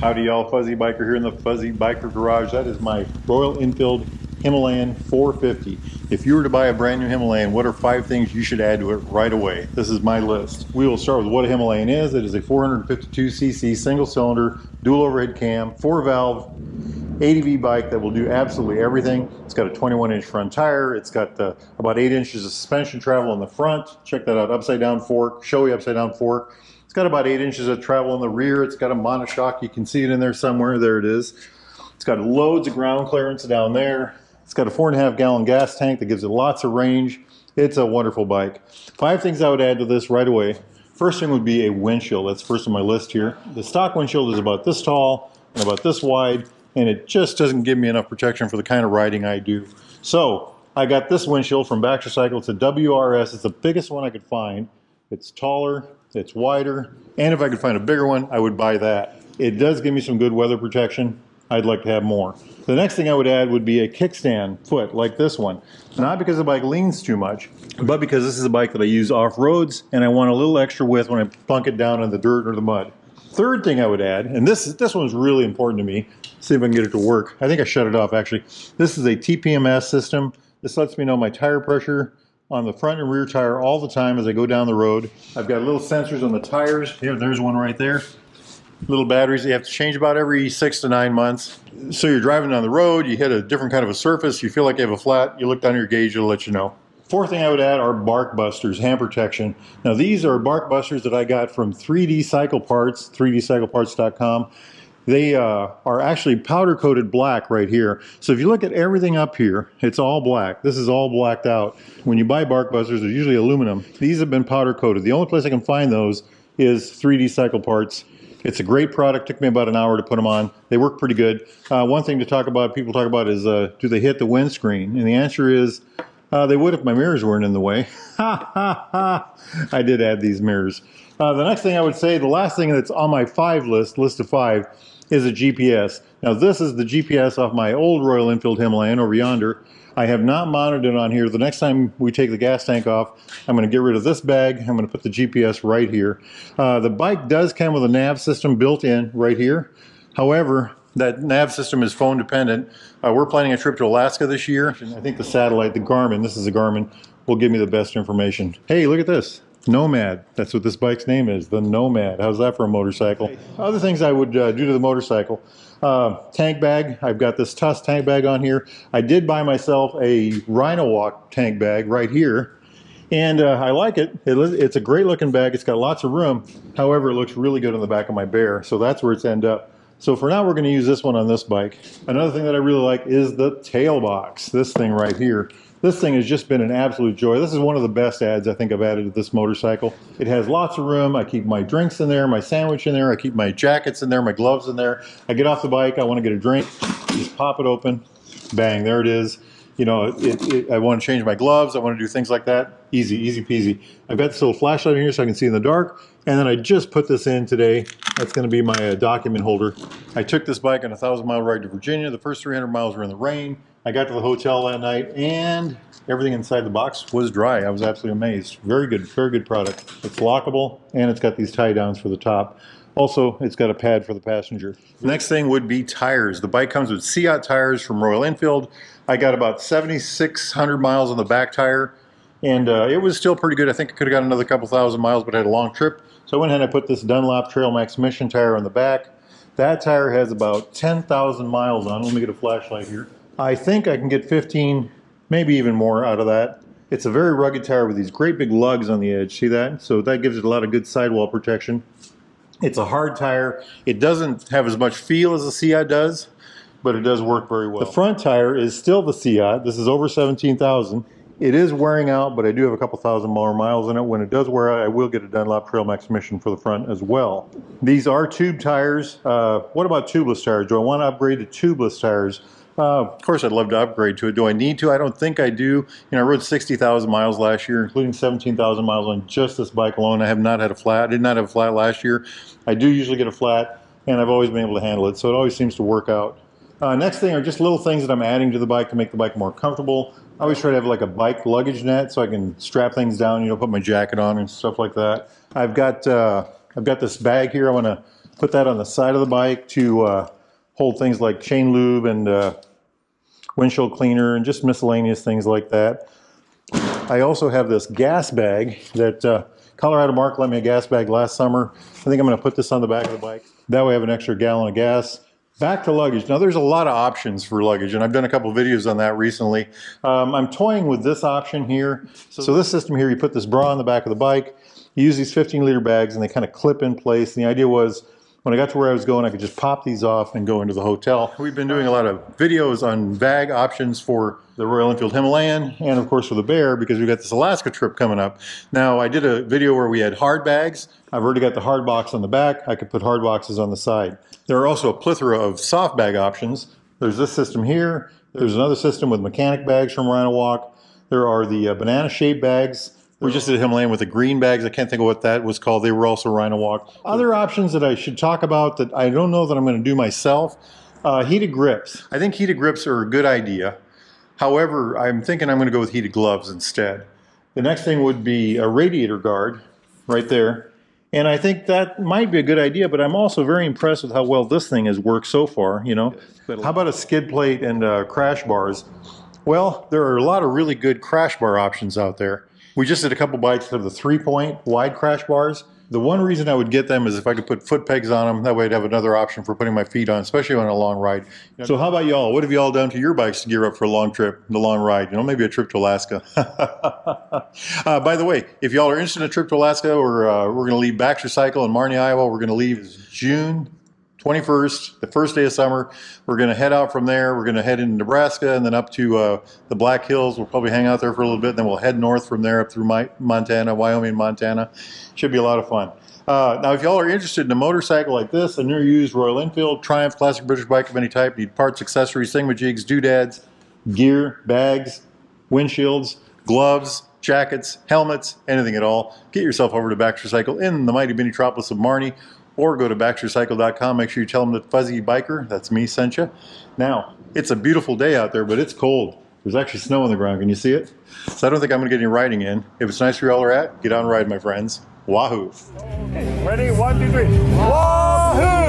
Howdy y'all, Fuzzy Biker here in the Fuzzy Biker Garage. That is my Royal Enfield Himalayan 450. If you were to buy a brand new Himalayan, what are 5 things you should add to it right away? This is my list. We will start with what a Himalayan is. It is a 452cc single cylinder, dual overhead cam, 4-valve, ADV bike that will do absolutely everything. It's got a 21-inch front tire. It's got about 8 inches of suspension travel in the front. Check that out, upside down fork, showy upside down fork. It's got about 8 inches of travel in the rear. It's got a monoshock. You can see it in there somewhere. There it is. It's got loads of ground clearance down there. It's got a 4.5 gallon gas tank that gives it lots of range. It's a wonderful bike. 5 things I would add to this right away. First thing would be a windshield. That's first on my list here. The stock windshield is about this tall and about this wide, and it just doesn't give me enough protection for the kind of riding I do. So I got this windshield from Baxter. It's a WRS. It's the biggest one I could find. It's taller, it's wider, and if I could find a bigger one, I would buy that. It does give me some good weather protection. I'd like to have more. The next thing I would add would be a kickstand foot like this one. Not because the bike leans too much, but because this is a bike that I use off roads and I want a little extra width when I plunk it down in the dirt or the mud. Third thing I would add, and this one's really important to me. See if I can get it to work. I think I shut it off actually. This is a TPMS system. This lets me know my tire pressure on the front and rear tire all the time as I go down the road. I've got little sensors on the tires. Here, there's one right there. Little batteries that you have to change about every 6 to 9 months. So you're driving down the road, you hit a different kind of a surface, you feel like you have a flat, you look down your gauge, it'll let you know. Fourth thing I would add are bark busters, hand protection. Now these are bark busters that I got from 3D Cycle Parts, 3dcycleparts.com. They are actually powder coated black right here. So if you look at everything up here, it's all black. This is all blacked out. When you buy bark busters, they're usually aluminum. These have been powder coated. The only place I can find those is 3D Cycle Parts. It's a great product. Took me about an hour to put them on. They work pretty good. One thing to talk about, people talk about is do they hit the windscreen? And the answer is they would if my mirrors weren't in the way. I did add these mirrors. The next thing I would say, the last thing that's on my list of 5, is a GPS. Now this is the GPS off my old Royal Enfield Himalayan over yonder. I have not mounted it on here. The next time we take the gas tank off, I'm going to get rid of this bag. I'm going to put the GPS right here. The bike does come with a nav system built in right here. However, that nav system is phone dependent. We're planning a trip to Alaska this year. I think the satellite, the Garmin, this is a Garmin, will give me the best information. Hey, look at this. Nomad. That's what this bike's name is, the Nomad. How's that for a motorcycle? Other things I would do to the motorcycle. Tank bag. I've got this Tuss tank bag on here. I did buy myself a Rhino Walk tank bag right here. And I like it. It's a great looking bag. It's got lots of room. However, it looks really good on the back of my Bear. So that's where it's end up. So for now, we're going to use this one on this bike. Another thing that I really like is the tail box. This thing right here. This thing has just been an absolute joy. This is one of the best adds I think I've added to this motorcycle. It has lots of room. I keep my drinks in there, my sandwich in there. I keep my jackets in there, my gloves in there. I get off the bike, I want to get a drink. Just pop it open. Bang, there it is. You know, I want to change my gloves. I want to do things like that. Easy, easy peasy. I've got this little flashlight in here so I can see in the dark. And then I just put this in today. That's going to be my document holder. I took this bike on a 1,000-mile ride to Virginia. The first 300 miles were in the rain. I got to the hotel that night and everything inside the box was dry. I was absolutely amazed. Very good product. It's lockable and it's got these tie downs for the top. Also, it's got a pad for the passenger. The next thing would be tires. The bike comes with Seat tires from Royal Enfield. I got about 7,600 miles on the back tire and it was still pretty good. I think I could have got another couple thousand miles, but I had a long trip. So I went ahead and I put this Dunlop Trail Max Mission tire on the back. That tire has about 10,000 miles on it. Let me get a flashlight here. I think I can get 15, maybe even more out of that. It's a very rugged tire with these great big lugs on the edge. See that? So that gives it a lot of good sidewall protection. It's a hard tire. It doesn't have as much feel as the Seat does, but it does work very well. The front tire is still the Seat. This is over 17,000. It is wearing out, but I do have a couple thousand more miles in it. When it does wear out, I will get a Dunlop Trail Max Mission for the front as well. These are tube tires. What about tubeless tires? Do I want to upgrade to tubeless tires? Of course, I'd love to upgrade to it. Do I need to? I don't think I do. You know, I rode 60,000 miles last year, including 17,000 miles on just this bike alone. I have not had a flat. I did not have a flat last year. I do usually get a flat, and I've always been able to handle it, so it always seems to work out. Next thing are just little things that I'm adding to the bike to make the bike more comfortable. I always try to have like a bike luggage net so I can strap things down, you know, put my jacket on and stuff like that. I've got this bag here. I want to Put that on the side of the bike to hold things like chain lube and windshield cleaner and just miscellaneous things like that. I also have this gas bag that Colorado Mark lent me a gas bag last summer. I think I'm going to put this on the back of the bike. That way I have an extra gallon of gas. Back to luggage. Now there's a lot of options for luggage, and I've done a couple videos on that recently. I'm toying with this option here. So this system here, you put this bra on the back of the bike, you use these 15-liter bags, and they kind of clip in place. And the idea was, when I got to where I was going, I could just pop these off and go into the hotel. We've been doing a lot of videos on bag options for the Royal Enfield Himalayan and of course for the Bear, because we've got this Alaska trip coming up. Now I did a video where we had hard bags. I've already got the hard box on the back. I could put hard boxes on the side. There are also a plethora of soft bag options. There's this system here. There's another system with mechanic bags from Rhino Walk. There are the banana shaped bags. We just did a Himalayan with the green bags. I can't think of what that was called. They were also Rhino Walk. Other options that I should talk about that I don't know that I'm going to do myself. Heated grips. I think heated grips are a good idea. However, I'm thinking I'm going to go with heated gloves instead. The next thing would be a radiator guard right there. And I think that might be a good idea, but I'm also very impressed with how well this thing has worked so far, you know. How about a skid plate and crash bars? Well, there are a lot of really good crash bar options out there. We just did a couple bikes that have the 3-point wide crash bars. The one reason I would get them is if I could put foot pegs on them. That way I'd have another option for putting my feet on, especially on a long ride. So how about y'all? What have y'all done to your bikes to gear up for a long trip, a long ride? You know, maybe a trip to Alaska. By the way, if y'all are interested in a trip to Alaska, or we're going to leave Baxter Cycle in Marnie, Iowa. We're going to leave June 21st, the first day of summer. We're going to head out from there. We're going to head into Nebraska and then up to the Black Hills. We'll probably hang out there for a little bit. Then we'll head north from there up through Montana, Wyoming, Montana. Should be a lot of fun. Now, if y'all are interested in a motorcycle like this, a new used Royal Enfield, Triumph, classic British bike of any type, need parts, accessories, thingamajigs, doodads, gear, bags, windshields, gloves, jackets, helmets, anything at all, get yourself over to Baxter Cycle in the mighty Minitropolis of Marnie, or go to baxtercycle.com. Make sure you tell them that Fuzzy Biker, that's me, sent you. Now, it's a beautiful day out there, but it's cold. There's actually snow on the ground. Can you see it? So I don't think I'm going to get any riding in. If it's nice where y'all are at, get out and ride, my friends. Wahoo. Ready? 1, 2, 3. Wahoo!